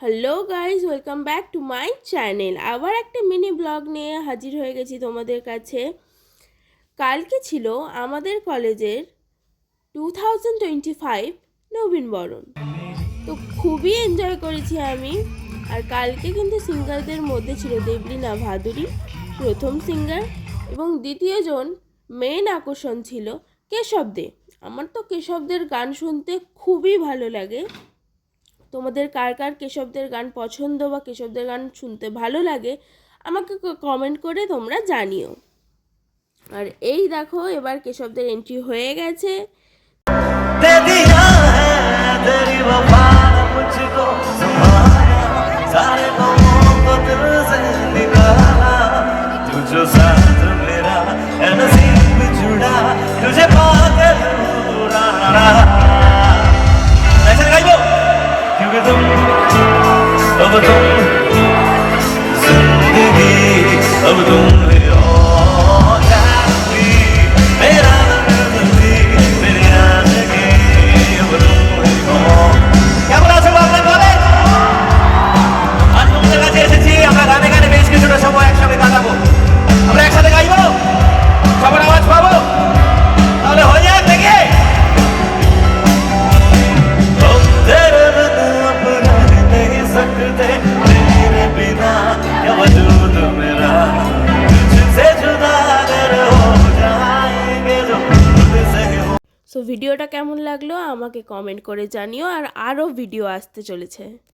Hello guys, welcome back to my channel. আবার একটা mini blog নিয়ে হাজির হয়ে গেছি তোমাদের কাছে। কালকে ছিল আমাদের কলেজের 2025 নবীনবরণ। তো খুবই এনজয় করেছি আমি। আর কালকে কিন্তু সিঙ্গারদের মধ্যে ছিল দেবলীনা ভাদুরী, প্রথম সিঙ্গার, এবং দ্বিতীয়জন মেন আকর্ষণ ছিল কেশব দে। আমার তো কেশবদের গান শুনতে খুবই ভালো লাগে। তোমাদের কার কার কেশবদের গান পছন্দ বা কেশবদের গান শুনতে ভালো লাগে আমাকে কমেন্ট করে তোমরা জানিও। আর এই দেখো, এবার কেশবদের এন্ট্রি হয়ে গেছে। अब तुम जिंदगी अब तुम हो जाती मेरा नजरी मेरी आशिकी अब तुम हो। কেমন আছো আপনারা কলেজ? আজ তোমাদের কাছে এসেছি আমরা গানে গানে বেশ কিছুটা সময় একসঙ্গে কাটাবো। আমরা একসাথে গাইবো, সবার আওয়াজ পাবো, তাহলে হয়ে যাক দেখে। সো ভিডিওটা কেমন লাগলো আমাকে কমেন্ট করে জানিও। আর আরও ভিডিও আসতে চলেছে।